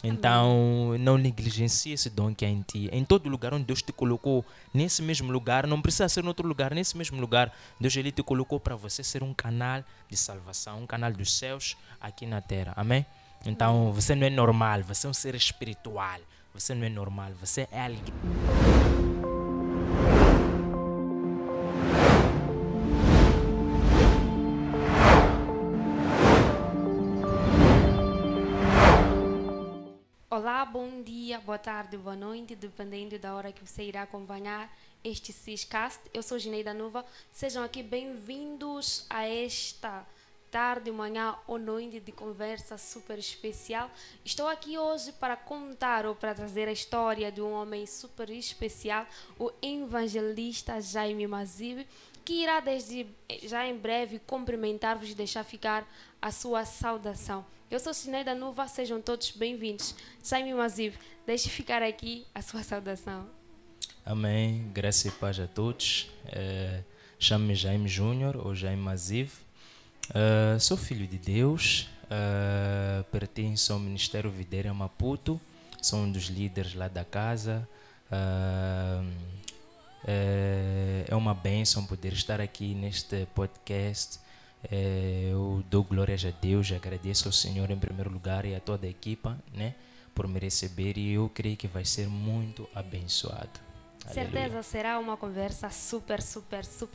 Então, não negligencie esse dom que há em ti. Em todo lugar onde Deus te colocou, nesse mesmo lugar, não precisa ser em outro lugar, nesse mesmo lugar, Deus ele te colocou para você ser um canal de salvação, um canal dos céus aqui na terra. Amém? Então, você não é normal, você é um ser espiritual. Você não é normal, você é alegria. Olá, bom dia, boa tarde, boa noite, dependendo da hora que você irá acompanhar este Ciscast. Eu sou Gineida Nova, sejam aqui bem-vindos a esta tarde, manhã ou noite de conversa super especial. Estou aqui hoje para contar ou para trazer a história de um homem super especial, o evangelista Jaime Mazib, que irá desde já em breve cumprimentar-vos e deixar ficar a sua saudação. Eu sou Cineida Nova, sejam todos bem-vindos. Jaime Mazib, deixe ficar aqui a sua saudação. Amém. Graça e paz a todos. Chamo-me Jaime Júnior ou Jaime Maziv. Sou filho de Deus. Pertenço ao Ministério Videira Maputo. Sou um dos líderes lá da casa. É uma bênção poder estar aqui neste podcast. Eu dou glórias a Deus, agradeço ao Senhor em primeiro lugar e a toda a equipa, né, por me receber, e eu creio que vai ser muito abençoado. Aleluia. Certeza será uma conversa super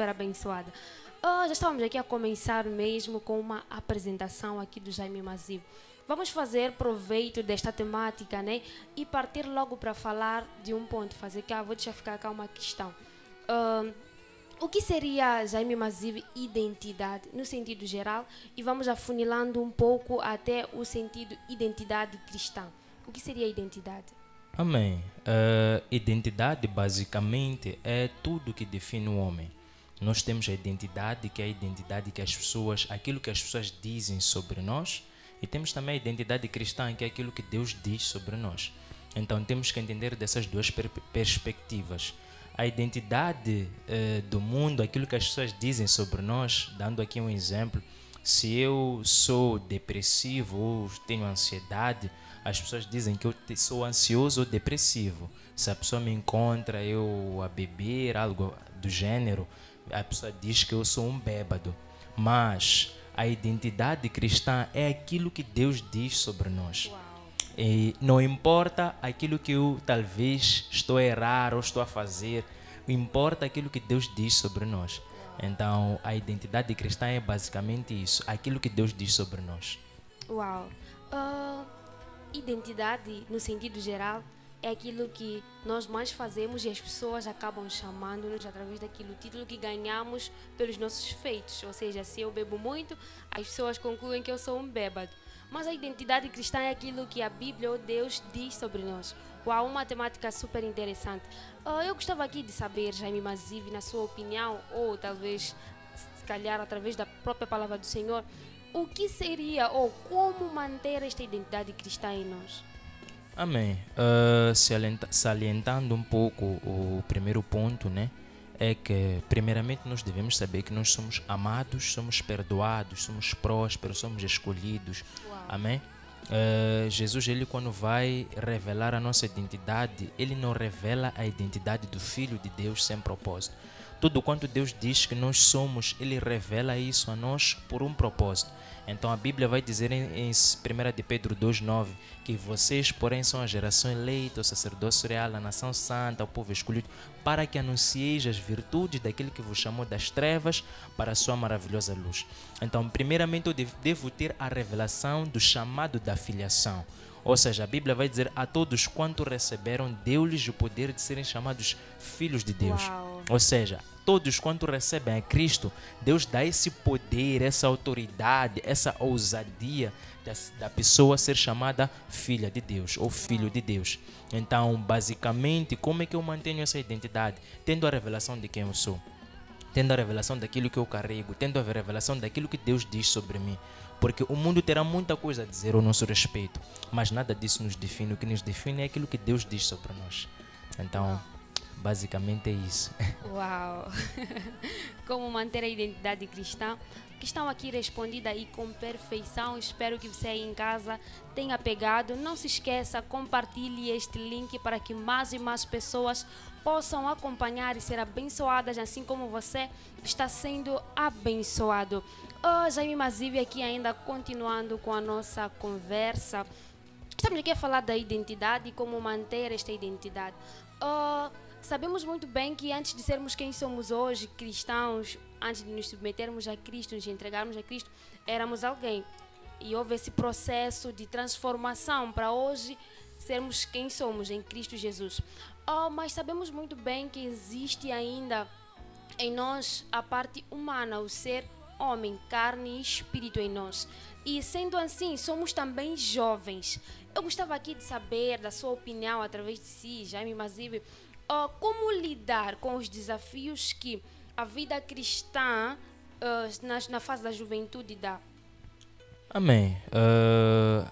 abençoada. Já estávamos aqui a começar mesmo com uma apresentação aqui do Jaime Mazib. Vamos fazer proveito desta temática, né? E partir logo para falar de um ponto. Vou deixar ficar cá uma questão. O que seria, Jaime Mazib, identidade no sentido geral? E vamos afunilando um pouco até o sentido identidade cristã. O que seria identidade? Amém. Identidade basicamente é tudo que define o homem. Nós temos a identidade, que é a identidade que as pessoas, aquilo que as pessoas dizem sobre nós, e temos também a identidade cristã, que é aquilo que Deus diz sobre nós. Então temos que entender dessas duas perspectivas. A identidade do mundo, aquilo que as pessoas dizem sobre nós, dando aqui um exemplo, se eu sou depressivo ou tenho ansiedade, as pessoas dizem que eu sou ansioso ou depressivo. Se a pessoa me encontra eu a beber, algo do gênero, a pessoa diz que eu sou um bêbado. Mas a identidade cristã é aquilo que Deus diz sobre nós. E não importa aquilo que eu talvez estou a errar ou estou a fazer, importa aquilo que Deus diz sobre nós. Então, a identidade cristã é basicamente isso, aquilo que Deus diz sobre nós. Uau! Identidade, no sentido geral, é aquilo que nós mais fazemos e as pessoas acabam chamando-nos através daquilo, título que ganhamos pelos nossos feitos. Ou seja, se eu bebo muito, as pessoas concluem que eu sou um bêbado. Mas a identidade cristã é aquilo que a Bíblia ou Deus diz sobre nós. Uau, uma temática super interessante. Eu gostava aqui de saber, Jaime Mazib, na sua opinião, ou talvez, se calhar, através da própria palavra do Senhor, o que seria ou como manter esta identidade cristã em nós? Amém. Salientando um pouco o primeiro ponto, né? É que, primeiramente, nós devemos saber que nós somos amados, somos perdoados, somos prósperos, somos escolhidos. Uau. Amém? Jesus, ele quando vai revelar a nossa identidade, ele não revela a identidade do Filho de Deus sem propósito. Tudo quanto Deus diz que nós somos, ele revela isso a nós por um propósito. Então a Bíblia vai dizer em 1 de Pedro 2,9 que vocês, porém, são a geração eleita, o sacerdócio real, a nação santa, o povo escolhido, para que anuncieis as virtudes daquele que vos chamou das trevas para a sua maravilhosa luz. Então, primeiramente, eu devo ter a revelação do chamado da filiação. Ou seja, a Bíblia vai dizer a todos quanto receberam, deu-lhes o poder de serem chamados filhos de Deus. Uau. Ou seja, todos quanto recebem a Cristo, Deus dá esse poder, essa autoridade, essa ousadia da pessoa ser chamada filha de Deus ou filho de Deus. Então, basicamente, como é que eu mantenho essa identidade? Tendo a revelação de quem eu sou, tendo a revelação daquilo que eu carrego, tendo a revelação daquilo que Deus diz sobre mim. Porque o mundo terá muita coisa a dizer ao nosso respeito, mas nada disso nos define. O que nos define é aquilo que Deus diz sobre nós. Então, Basicamente é isso. Uau! Como manter a identidade cristã? Questão aqui respondida aí com perfeição. Espero que você aí em casa tenha pegado. Não se esqueça, compartilhe este link para que mais e mais pessoas possam acompanhar e ser abençoadas, assim como você está sendo abençoado. Jaime Mazívi aqui ainda continuando com a nossa conversa. Estamos aqui a falar da identidade e como manter esta identidade. Sabemos muito bem que antes de sermos quem somos hoje, cristãos, antes de nos submetermos a Cristo, nos entregarmos a Cristo, éramos alguém. E houve esse processo de transformação para hoje sermos quem somos em Cristo Jesus. Mas sabemos muito bem que existe ainda em nós a parte humana, o ser homem, carne e espírito em nós. E sendo assim, somos também jovens. Eu gostava aqui de saber da sua opinião através de si, Jaime Mazívi, como lidar com os desafios que a vida cristã na fase da juventude dá. Amém.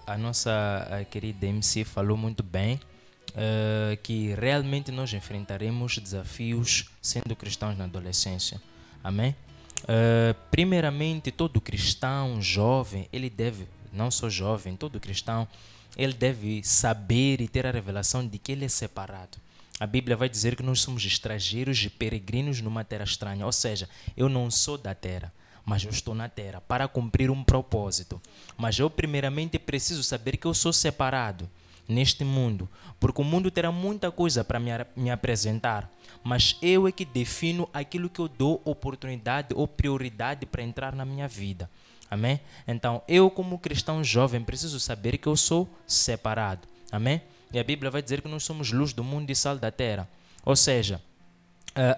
A nossa querida MC falou muito bem que realmente nós enfrentaremos desafios sendo cristãos na adolescência. Amém? Primeiramente, todo cristão jovem, ele deve, não só jovem, todo cristão, ele deve saber e ter a revelação de que ele é separado. A Bíblia vai dizer que nós somos estrangeiros e peregrinos numa terra estranha. Ou seja, eu não sou da terra, mas eu estou na terra para cumprir um propósito. Mas eu primeiramente preciso saber que eu sou separado neste mundo, porque o mundo terá muita coisa para me apresentar, mas eu é que defino aquilo que eu dou oportunidade ou prioridade para entrar na minha vida. Amém? Então, eu como cristão jovem preciso saber que eu sou separado. Amém? E a Bíblia vai dizer que nós somos luz do mundo e sal da terra. Ou seja,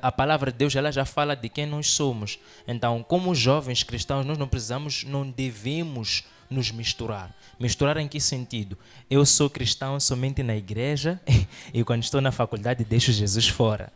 a palavra de Deus ela já fala de quem nós somos. Então, como jovens cristãos, nós não devemos nos misturar. Misturar em que sentido? Eu sou cristão somente na igreja e quando estou na faculdade deixo Jesus fora.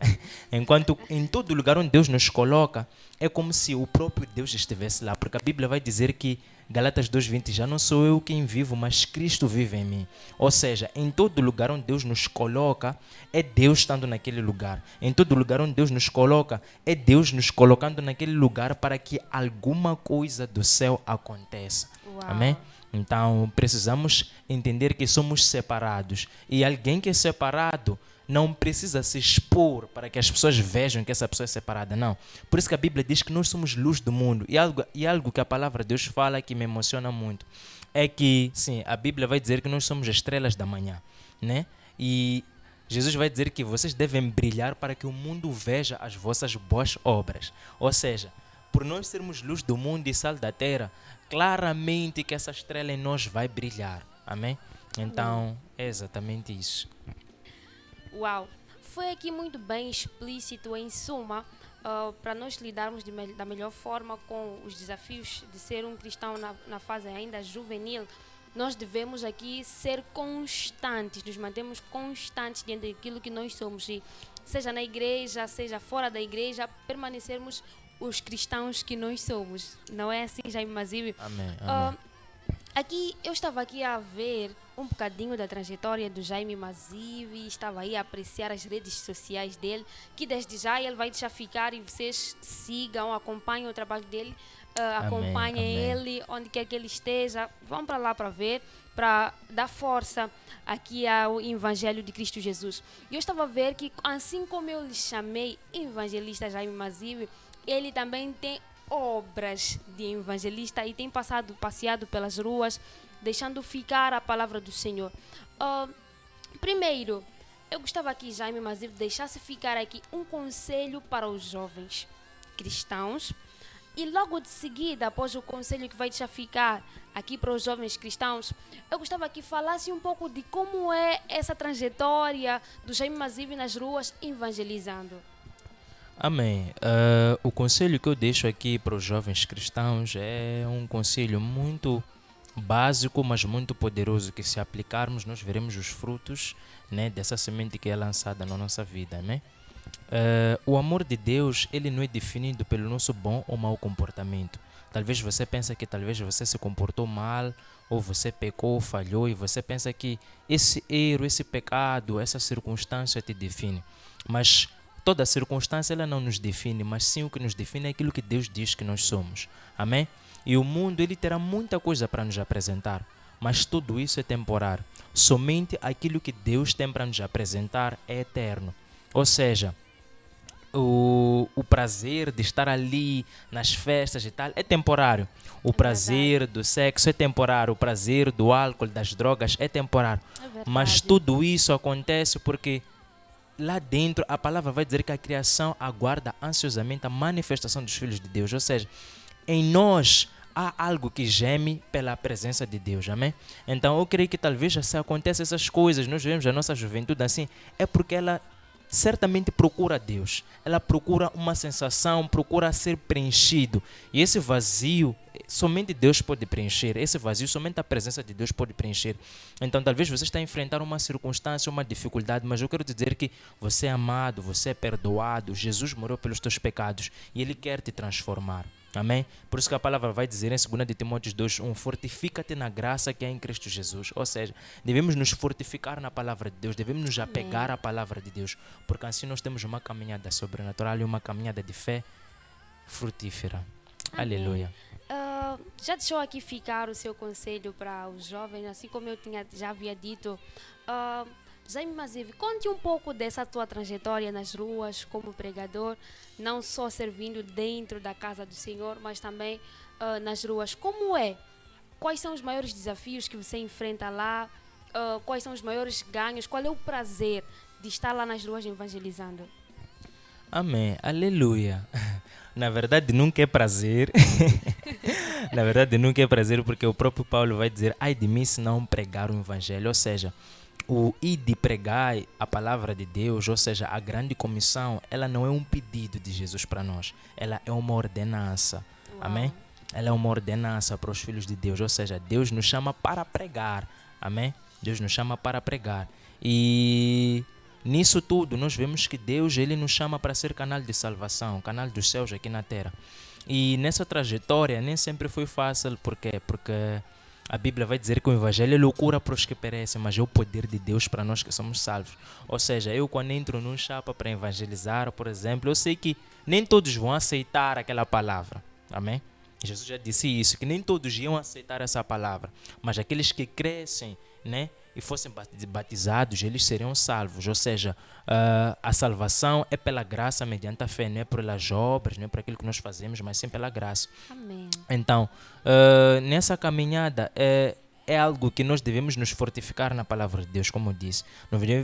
Enquanto em todo lugar onde Deus nos coloca, é como se o próprio Deus estivesse lá. Porque a Bíblia vai dizer que Galatas 2:20, já não sou eu quem vivo, mas Cristo vive em mim. Ou seja, em todo lugar onde Deus nos coloca, é Deus estando naquele lugar. Em todo lugar onde Deus nos coloca, é Deus nos colocando naquele lugar para que alguma coisa do céu aconteça. Uau. Amém? Então, precisamos entender que somos separados. E alguém que é separado não precisa se expor para que as pessoas vejam que essa pessoa é separada, não. Por isso que a Bíblia diz que nós somos luz do mundo. E algo que a palavra de Deus fala que me emociona muito é que, sim, a Bíblia vai dizer que nós somos estrelas da manhã, né? E Jesus vai dizer que vocês devem brilhar para que o mundo veja as vossas boas obras. Ou seja, por nós sermos luz do mundo e sal da terra, claramente que essa estrela em nós vai brilhar. Amém? Então, é exatamente isso. Uau! Foi aqui muito bem explícito, em suma, para nós lidarmos da melhor forma com os desafios de ser um cristão na fase ainda juvenil. Nós devemos aqui ser constantes, nos mantemos constantes diante daquilo que nós somos. E seja na igreja, seja fora da igreja, permanecermos os cristãos que nós somos. Não é assim, Jaime Mazívi? Amém, amém. Aqui, eu estava aqui a ver um bocadinho da trajetória do Jaime Mazívi, estava aí a apreciar as redes sociais dele, que desde já ele vai deixar ficar e vocês sigam, acompanhem o trabalho dele, acompanhem ele onde quer que ele esteja, vão para lá para ver, para dar força aqui ao Evangelho de Cristo Jesus. E eu estava a ver que, assim como eu lhe chamei evangelista Jaime Mazívi, ele também tem obras de evangelista e tem passeado pelas ruas, deixando ficar a palavra do Senhor. Primeiro, eu gostava que Jaime Mazívi deixasse ficar aqui um conselho para os jovens cristãos e logo de seguida, após o conselho que vai deixar ficar aqui para os jovens cristãos, eu gostava que falasse um pouco de como é essa trajetória do Jaime Mazívi nas ruas evangelizando. Amém. O conselho que eu deixo aqui para os jovens cristãos é um conselho muito básico, mas muito poderoso, que se aplicarmos nós veremos os frutos, né, dessa semente que é lançada na nossa vida, né? O amor de Deus, ele não é definido pelo nosso bom ou mau comportamento. Talvez você pense que talvez você se comportou mal, ou você pecou, falhou, e você pensa que esse erro, esse pecado, essa circunstância te define. Mas Toda circunstância ela não nos define, mas sim o que nos define é aquilo que Deus diz que nós somos. Amém? E o mundo ele terá muita coisa para nos apresentar, mas tudo isso é temporário. Somente aquilo que Deus tem para nos apresentar é eterno. Ou seja, o prazer de estar ali nas festas e tal é temporário. O É prazer do sexo é temporário. O prazer do álcool, das drogas é temporário. É Mas verdade. tudo isso acontece porque lá dentro a palavra vai dizer que a criação aguarda ansiosamente a manifestação dos filhos de Deus. Ou seja, em nós há algo que geme pela presença de Deus, amém? Então eu creio que talvez se aconteçam essas coisas, nós vemos a nossa juventude assim, é porque ela certamente procura Deus. Ela procura uma sensação, procura ser preenchido. E esse vazio, somente Deus pode preencher. Esse vazio, somente a presença de Deus pode preencher. Então talvez você está a enfrentar uma circunstância, uma dificuldade, mas eu quero te dizer que você é amado, você é perdoado. Jesus morreu pelos teus pecados e Ele quer te transformar. Amém? Por isso que a palavra vai dizer em 2 de Timóteo 2:1, fortifica-te na graça que há em Cristo Jesus. Ou seja, devemos nos fortificar na palavra de Deus, devemos nos apegar à palavra de Deus, porque assim nós temos uma caminhada sobrenatural e uma caminhada de fé frutífera. Amém. Aleluia. Já deixou aqui ficar o seu conselho para os jovens, assim como eu já havia dito. Jaime Mazive, conte um pouco dessa tua trajetória nas ruas como pregador, não só servindo dentro da casa do Senhor, mas também nas ruas. Como é? Quais são os maiores desafios que você enfrenta lá? Quais são os maiores ganhos? Qual é o prazer de estar lá nas ruas evangelizando? Amém. Aleluia. Na verdade, nunca é prazer. Na verdade, nunca é prazer, porque o próprio Paulo vai dizer: ai de mim se não pregar o evangelho. Ou seja, o ir de pregar a palavra de Deus, ou seja, a grande comissão, ela não é um pedido de Jesus para nós, ela é uma ordenança. Uau. Amém? Ela é uma ordenança para os filhos de Deus, ou seja, Deus nos chama para pregar. Amém? Deus nos chama para pregar. E nisso tudo nós vemos que Deus ele nos chama para ser canal de salvação, canal dos céus aqui na terra. E nessa trajetória nem sempre foi fácil. Por quê? Porque a Bíblia vai dizer que o Evangelho é loucura para os que perecem, mas é o poder de Deus para nós que somos salvos. Ou seja, eu quando entro num chapa para evangelizar, por exemplo, eu sei que nem todos vão aceitar aquela palavra. Amém? Jesus já disse isso, que nem todos iam aceitar essa palavra. Mas aqueles que crescem, né, e fossem batizados, eles seriam salvos. Ou seja, a salvação é pela graça mediante a fé, não é pelas obras, não é por aquilo que nós fazemos, mas sim pela graça. Amém. Então, nessa caminhada é algo que nós devemos nos fortificar na palavra de Deus, como eu disse.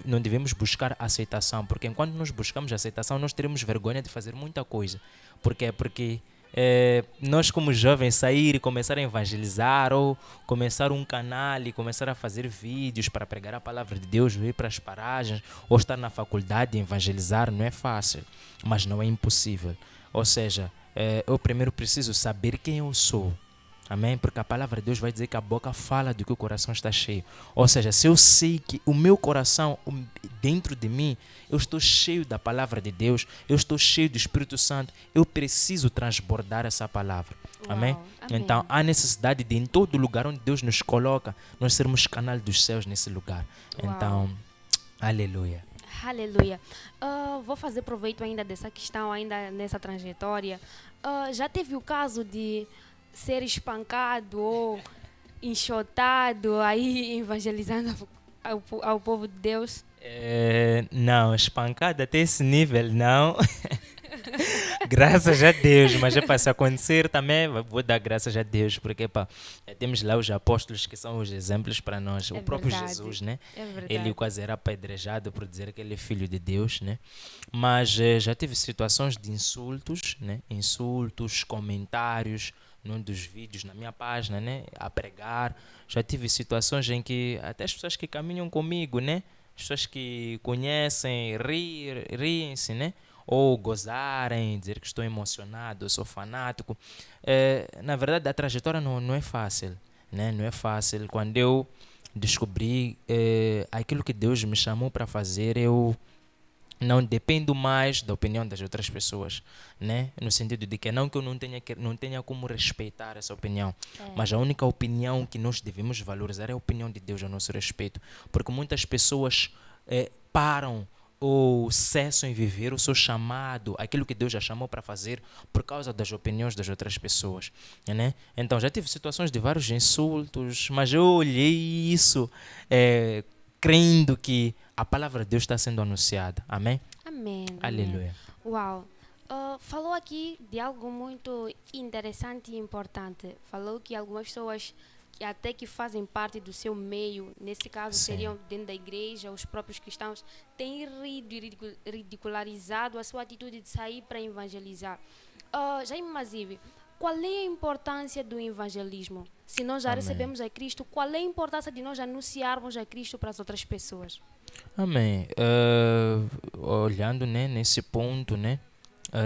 Não devemos buscar aceitação, porque enquanto nós buscamos aceitação, nós teremos vergonha de fazer muita coisa. Por quê? Porque nós como jovens sair e começar a evangelizar ou começar um canal e começar a fazer vídeos para pregar a palavra de Deus, ir para as paragens ou estar na faculdade e evangelizar não é fácil, mas não é impossível. Ou seja, eu primeiro preciso saber quem eu sou. Amém? Porque a palavra de Deus vai dizer que a boca fala do que o coração está cheio. Ou seja, se eu sei que o meu coração, dentro de mim, eu estou cheio da palavra de Deus, eu estou cheio do Espírito Santo, eu preciso transbordar essa palavra. Amém? Uau, amém. Então, há necessidade de, em todo lugar onde Deus nos coloca, nós sermos canal dos céus nesse lugar. Uau. Então, aleluia. Aleluia. Vou fazer proveito ainda dessa questão, ainda nessa trajetória. Já teve o caso de ser espancado ou enxotado aí evangelizando ao povo de Deus? Não, espancada até esse nível, não. Graças a Deus, mas se acontecer também, vou dar graças a Deus, porque temos lá os apóstolos que são os exemplos para nós. O próprio verdade. Jesus, né? É verdade. Ele quase era apedrejado por dizer que ele é filho de Deus, né? Mas já teve situações de insultos, né? Insultos, comentários num dos vídeos na minha página, né? A pregar. Já tive situações em que até as pessoas que caminham comigo, né? As pessoas que conhecem, riem-se, né? Ou gozarem, dizer que estou emocionado, sou fanático. Na verdade, a trajetória não é fácil, né? Não é fácil. Quando eu descobri aquilo que Deus me chamou para fazer, eu não dependo mais da opinião das outras pessoas, né? No sentido de que não que eu não tenha como respeitar essa opinião, mas a única opinião que nós devemos valorizar é a opinião de Deus a nosso respeito, porque muitas pessoas param ou cessam em viver o seu chamado, aquilo que Deus já chamou para fazer por causa das opiniões das outras pessoas, né? Então já tive situações de vários insultos, mas eu olhei isso crendo que a palavra de Deus está sendo anunciada, amém? Amém, amém. Aleluia. Uau! Falou aqui de algo muito interessante e importante. Falou que algumas pessoas que até que fazem parte do seu meio, nesse caso Sim. seriam dentro da igreja, os próprios cristãos, têm ridicularizado a sua atitude de sair para evangelizar. Jaime Mazib, qual é a importância do evangelismo? Se nós já Amém. recebemos a Cristo, qual é a importância de nós anunciarmos a Cristo para as outras pessoas? Amém. Olhando, né, nesse ponto, né?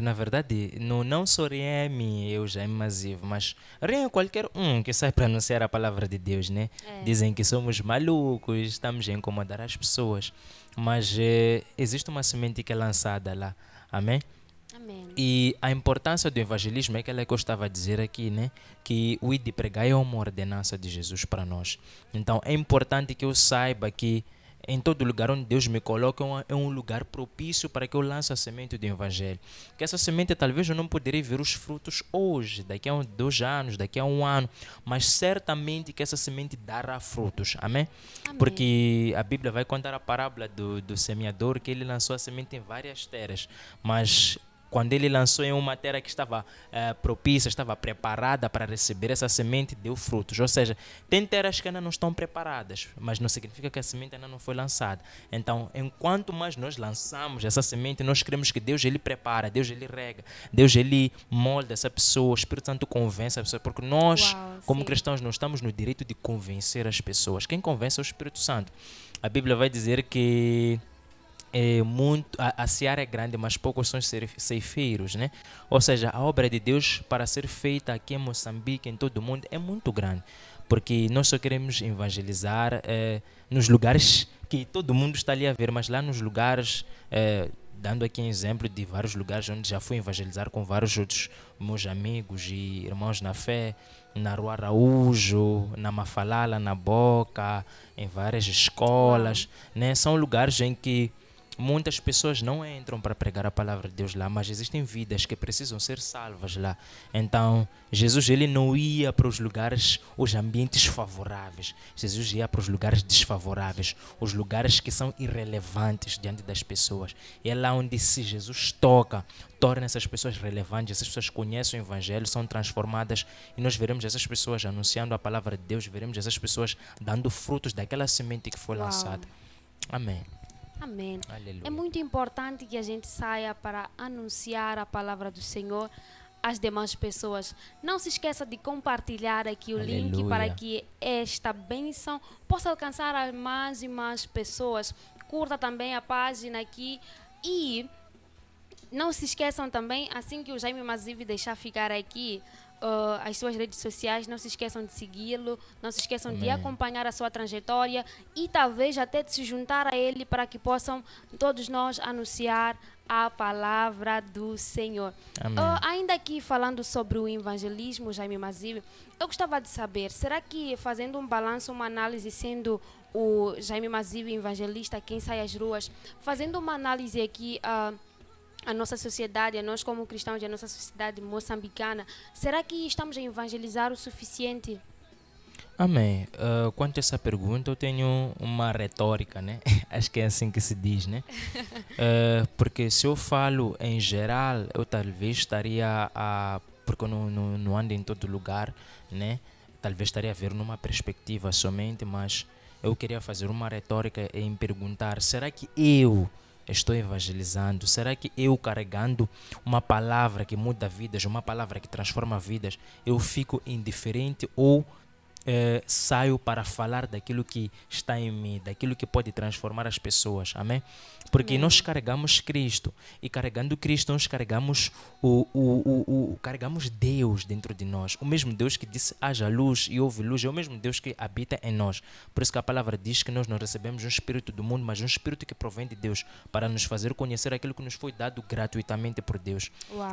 Na verdade, não só Remi, eu já Massivo, mas Remi qualquer um que sai para anunciar a palavra de Deus, né? É. Dizem que somos malucos, estamos a incomodar as pessoas, mas existe uma semente que é lançada lá, amém? Amém. E a importância do evangelismo é aquela que eu estava a dizer aqui, né? Que o ir de pregar é uma ordenança de Jesus para nós. Então é importante que eu saiba que em todo lugar onde Deus me coloca é um lugar propício para que eu lance a semente do evangelho. Que essa semente talvez eu não poderei ver os frutos hoje, daqui a 2 anos, daqui a 1 ano, mas certamente que essa semente dará frutos, amém? Amém. Porque a Bíblia vai contar a parábola do semeador, que ele lançou a semente em várias terras, mas quando ele lançou em uma terra que estava propícia, estava preparada para receber essa semente, deu frutos. Ou seja, tem terras que ainda não estão preparadas, mas não significa que a semente ainda não foi lançada. Então, enquanto mais nós lançamos essa semente, nós queremos que Deus ele prepara, Deus ele rega, Deus ele molda essa pessoa, o Espírito Santo convence a pessoa, porque nós, como Sim. cristãos, não estamos no direito de convencer as pessoas. Quem convence é o Espírito Santo. A Bíblia vai dizer que a seara é grande, mas poucos são os ceifeiros, né? Ou seja, a obra de Deus para ser feita aqui em Moçambique, em todo o mundo, é muito grande, porque nós só queremos evangelizar nos lugares que todo mundo está ali a ver, mas lá nos lugares, dando aqui um exemplo de vários lugares onde já fui evangelizar com vários outros meus amigos e irmãos na fé, na Rua Araújo, na Mafalala, na Boca, em várias escolas, né? São lugares em que muitas pessoas não entram para pregar a palavra de Deus lá, mas existem vidas que precisam ser salvas lá. Então, Jesus ele não ia para os lugares, os ambientes favoráveis. Jesus ia para os lugares desfavoráveis, os lugares que são irrelevantes diante das pessoas. E é lá onde se Jesus toca, torna essas pessoas relevantes, essas pessoas conhecem o Evangelho, são transformadas e nós veremos essas pessoas anunciando a palavra de Deus, veremos essas pessoas dando frutos daquela semente que foi lançada. Amém. Amém. Aleluia. É muito importante que a gente saia para anunciar a palavra do Senhor às demais pessoas. Não se esqueça de compartilhar aqui o link para que esta bênção possa alcançar a mais e mais pessoas. Curta também a página aqui e não se esqueçam também, assim que o Jaime Mazib deixar ficar aqui as suas redes sociais, não se esqueçam de segui-lo, não se esqueçam de acompanhar a sua trajetória e talvez até de se juntar a ele para que possam todos nós anunciar a palavra do Senhor. Ainda aqui falando sobre o evangelismo, Jaime Mazib, eu gostava de saber, será que fazendo um balanço, uma análise, sendo o Jaime Mazib evangelista, quem sai às ruas, fazendo uma análise aqui a nossa sociedade, a nós como cristãos, a nossa sociedade moçambicana, será que estamos a evangelizar o suficiente? Amém. Quanto a essa pergunta, eu tenho uma retórica, né? Acho que é assim que se diz, né? Porque se eu falo em geral, eu talvez estaria porque eu não ando em todo lugar, né? Talvez estaria a ver numa perspectiva somente, mas eu queria fazer uma retórica em perguntar, será que eu estou evangelizando? Será que eu carregando uma palavra que muda vidas, uma palavra que transforma vidas, eu fico indiferente ou saio para falar daquilo que está em mim, daquilo que pode transformar as pessoas, amém? Porque nós carregamos Cristo e carregando Cristo nós carregamos carregamos Deus dentro de nós, o mesmo Deus que disse haja luz e houve luz, é o mesmo Deus que habita em nós. Por isso que a palavra diz que nós não recebemos um espírito do mundo, mas um espírito que provém de Deus, para nos fazer conhecer aquilo que nos foi dado gratuitamente por Deus.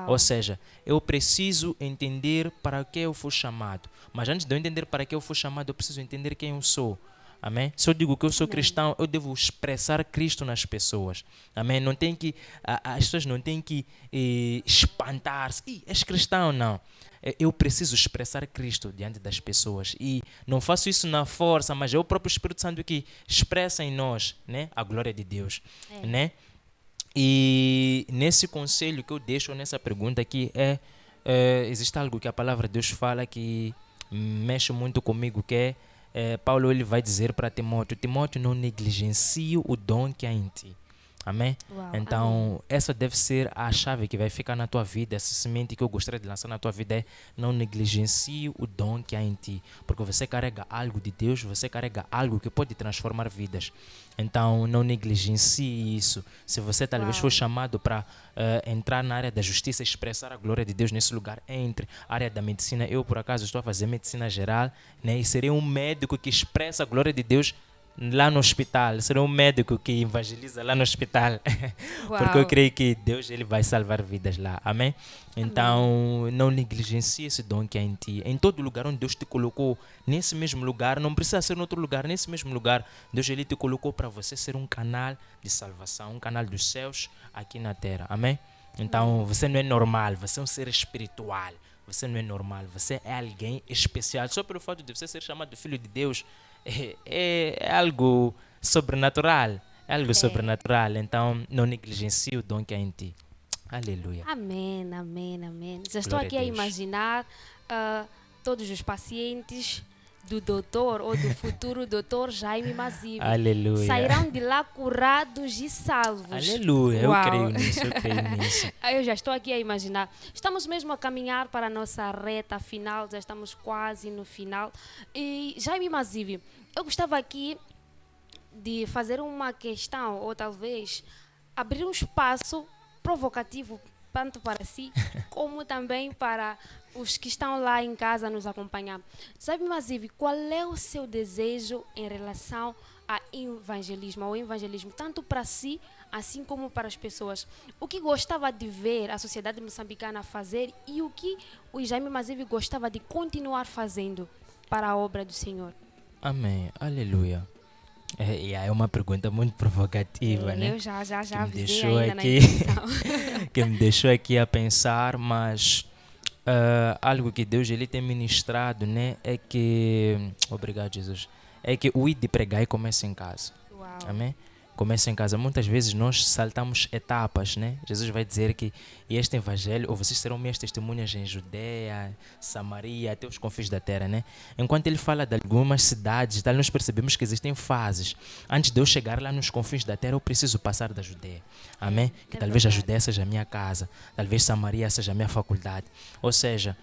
Ou seja, eu preciso entender para que eu fui chamado, mas antes de eu entender para que eu fui chamado, eu preciso entender quem eu sou. Amém? Se eu digo que eu sou Amém. cristão, eu devo expressar Cristo nas pessoas. Amém? Não tem que, as pessoas não têm que espantar-se. Ih, és cristão? Não. Eu preciso expressar Cristo diante das pessoas. E não faço isso na força, mas é o próprio Espírito Santo que expressa em nós, né, a glória de Deus. É. Né? E nesse conselho que eu deixo nessa pergunta aqui existe algo que a palavra de Deus fala que mexe muito comigo, que Paulo ele vai dizer para Timóteo: Timóteo, não negligencie o dom que há em ti. Amém? Uau, Então, essa deve ser a chave que vai ficar na tua vida. Essa semente que eu gostaria de lançar na tua vida é: não negligencie o dom que há em ti. Porque você carrega algo de Deus, você carrega algo que pode transformar vidas. Então, não negligencie isso. Se você talvez Uau. foi chamado para entrar na área da justiça, expressar a glória de Deus nesse lugar, entre a área da medicina. Eu, por acaso, estou a fazer medicina geral, né? E serei um médico que expressa a glória de Deus lá no hospital. Serei um médico que evangeliza lá no hospital. Porque eu Uau. creio que Deus ele vai salvar vidas lá. Amém? Então, não negligencie esse dom que há em ti. Em todo lugar onde Deus te colocou, nesse mesmo lugar, não precisa ser em outro lugar, nesse mesmo lugar, Deus ele te colocou para você ser um canal de salvação, um canal dos céus aqui na terra. Amém? Então, você não é normal, você é um ser espiritual. Você não é normal, você é alguém especial. Só pelo fato de você ser chamado de filho de Deus, é algo sobrenatural. É algo sobrenatural. Então, não negligencie o dom que há em ti. Aleluia. Amém, amém, amém. Já estou Glória aqui a a Deus. imaginar todos os pacientes do doutor ou do futuro doutor Jaime Mazibe Aleluia. sairão de lá curados e salvos. Aleluia. Eu Uau. creio nisso, eu creio nisso. Eu já estou aqui a imaginar. Estamos mesmo a caminhar para a nossa reta final, já estamos quase no final. E Jaime Mazibe, eu gostava aqui de fazer uma questão, ou talvez abrir um espaço provocativo, tanto para si, como também para os que estão lá em casa a nos acompanhar. Jaime Mazibe, qual é o seu desejo em relação ao evangelismo, tanto para si, assim como para as pessoas? O que gostava de ver a sociedade moçambicana fazer e o que o Jaime Mazibe gostava de continuar fazendo para a obra do Senhor? Amém. Aleluia. É uma pergunta muito provocativa, né? Eu já Que me avisei deixou ainda na aqui, introdução. que me deixou aqui a pensar, mas algo que Deus ele tem ministrado, né? É que, obrigado Jesus, é que o ir de pregar começa em casa. Uau. Amém? Começa em casa. Muitas vezes nós saltamos etapas, né? Jesus vai dizer que este evangelho, ou vocês serão minhas testemunhas em Judeia, Samaria, até os confins da terra, né? Enquanto ele fala de algumas cidades, tal, nós percebemos que existem fases. Antes de eu chegar lá nos confins da terra, eu preciso passar da Judeia. Amém? Que talvez a verdade. Judeia seja a minha casa, talvez Samaria seja a minha faculdade. Ou seja,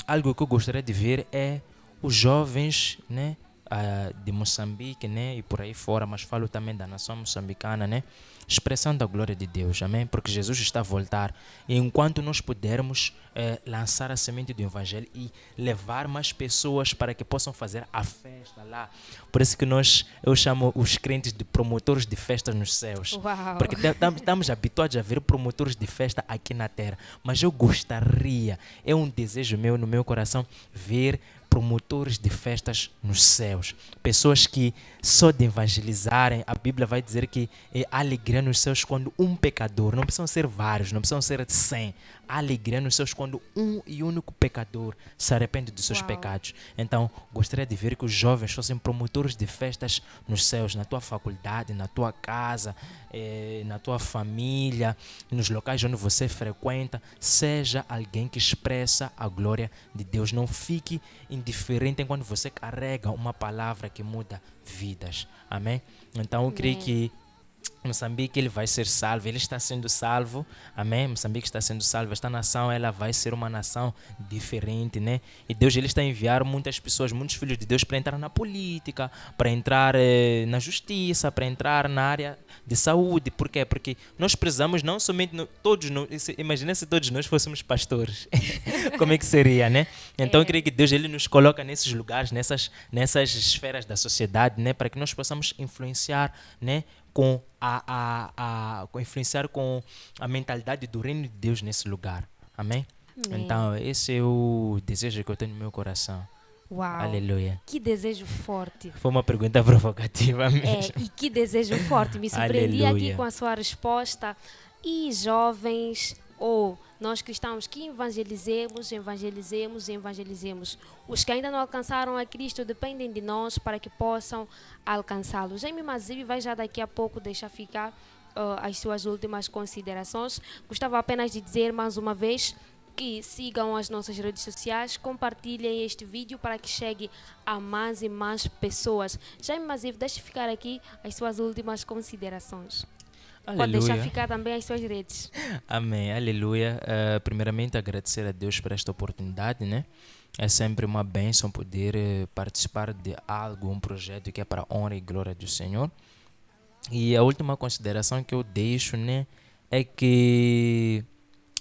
algo que eu gostaria de ver é os jovens, né? De Moçambique, né, e por aí fora, mas falo também da nação moçambicana, né, expressando a glória de Deus, amém, porque Jesus está a voltar, e enquanto nós pudermos lançar a semente do Evangelho e levar mais pessoas para que possam fazer a festa lá, por isso que eu chamo os crentes de promotores de festas nos céus. Uau. Porque estamos habituados a ver promotores de festa aqui na terra, mas eu gostaria, é um desejo meu no meu coração, ver promotores de festas nos céus, pessoas que só de evangelizarem, a Bíblia vai dizer que há alegria nos céus quando um pecador, não precisam ser vários, não precisam ser 100, há alegria nos céus quando um e único pecador se arrepende dos seus Uau. pecados. Então, gostaria de ver que os jovens fossem promotores de festas nos céus, na tua faculdade, na tua casa, na tua família, nos locais onde você frequenta, seja alguém que expressa a glória de Deus. Não fique indiferente enquanto você carrega uma palavra que muda vidas. Amém? Então eu creio Amém. que Moçambique ele vai ser salvo, ele está sendo salvo, amém? Moçambique está sendo salvo, esta nação ela vai ser uma nação diferente, né? E Deus ele está a enviar muitas pessoas, muitos filhos de Deus para entrar na política, para entrar na justiça, para entrar na área de saúde. Por quê? Porque nós precisamos não somente, imagina se todos nós fôssemos pastores, como é que seria, né? Então eu creio que Deus ele nos coloca nesses lugares, nessas esferas da sociedade, né? Para que nós possamos influenciar, né? Com influenciar com a mentalidade do reino de Deus nesse lugar. Amém? Amém. Então, esse é o desejo que eu tenho no meu coração. Uau! Aleluia. Que desejo forte. Foi uma pergunta provocativa mesmo. E que desejo forte. Me surpreendi Aleluia. aqui com a sua resposta. E jovens, ou nós cristãos que evangelizemos, evangelizemos e evangelizemos. Os que ainda não alcançaram a Cristo dependem de nós para que possam alcançá-lo. Jaime Mazibi vai já daqui a pouco deixar ficar as suas últimas considerações. Gostava apenas de dizer mais uma vez que sigam as nossas redes sociais, compartilhem este vídeo para que chegue a mais e mais pessoas. Jaime Mazibi, deixe ficar aqui as suas últimas considerações. Pode deixar Aleluia. ficar também as suas redes. Amém, aleluia. Primeiramente, agradecer a Deus por esta oportunidade, né? É sempre uma bênção poder participar de algo, um projeto que é para a honra e glória do Senhor. E a última consideração que eu deixo, né, é que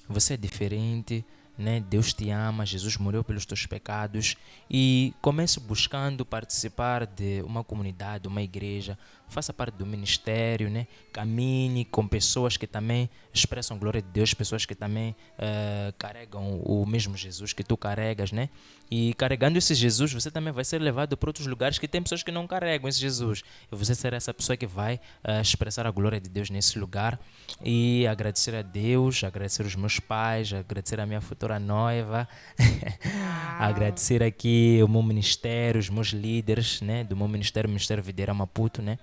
você é diferente, né? Deus te ama, Jesus morreu pelos teus pecados e comece buscando participar de uma comunidade, uma igreja, faça parte do ministério, né? Caminhe com pessoas que também expressam a glória de Deus, pessoas que também carregam o mesmo Jesus que tu carregas, né? E carregando esse Jesus, você também vai ser levado para outros lugares que tem pessoas que não carregam esse Jesus. E você será essa pessoa que vai expressar a glória de Deus nesse lugar. E agradecer a Deus, agradecer os meus pais, agradecer a minha futura noiva, agradecer aqui o meu ministério, os meus líderes, né? Do meu ministério, Ministério Videira Maputo, né?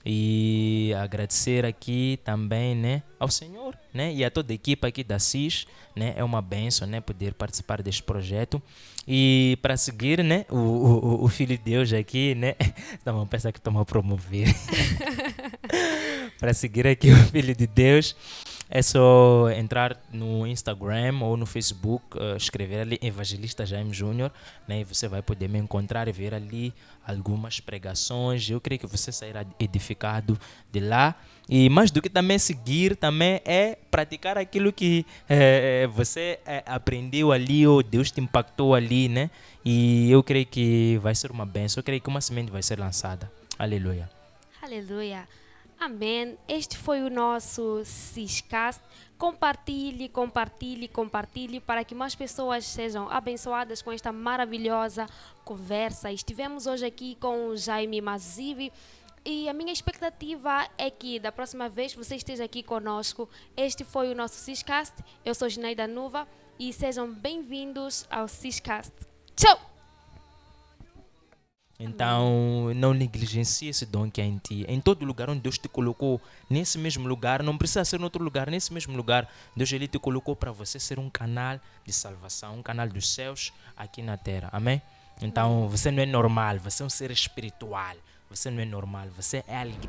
E agradecer aqui também, né, ao Senhor, né, e a toda a equipa aqui da CIS, né, é uma bênção, né, poder participar deste projeto. E para seguir, né, o Filho de Deus aqui, né, estão a pensar que estão a promover. Para seguir aqui o Filho de Deus, é só entrar no Instagram ou no Facebook, escrever ali Evangelista Jaime Júnior, né? E você vai poder me encontrar e ver ali algumas pregações. Eu creio que você sairá edificado de lá. E mais do que também seguir, também é praticar aquilo que você aprendeu ali ou Deus te impactou ali, né? E eu creio que vai ser uma bênção. Eu creio que uma semente vai ser lançada. Aleluia. Aleluia. Amém. Este foi o nosso Ciscast. Compartilhe, compartilhe, compartilhe para que mais pessoas sejam abençoadas com esta maravilhosa conversa. Estivemos hoje aqui com o Jaime Mazibi e a minha expectativa é que da próxima vez você esteja aqui conosco. Este foi o nosso Ciscast. Eu sou Gineida Nuva e sejam bem-vindos ao Ciscast. Tchau! Então, não negligencie esse dom que há em ti. Em todo lugar onde Deus te colocou, nesse mesmo lugar, não precisa ser em outro lugar, nesse mesmo lugar, Deus ele te colocou para você ser um canal de salvação, um canal dos céus aqui na terra. Amém? Então, você não é normal, você é um ser espiritual. Você não é normal, você é alegria.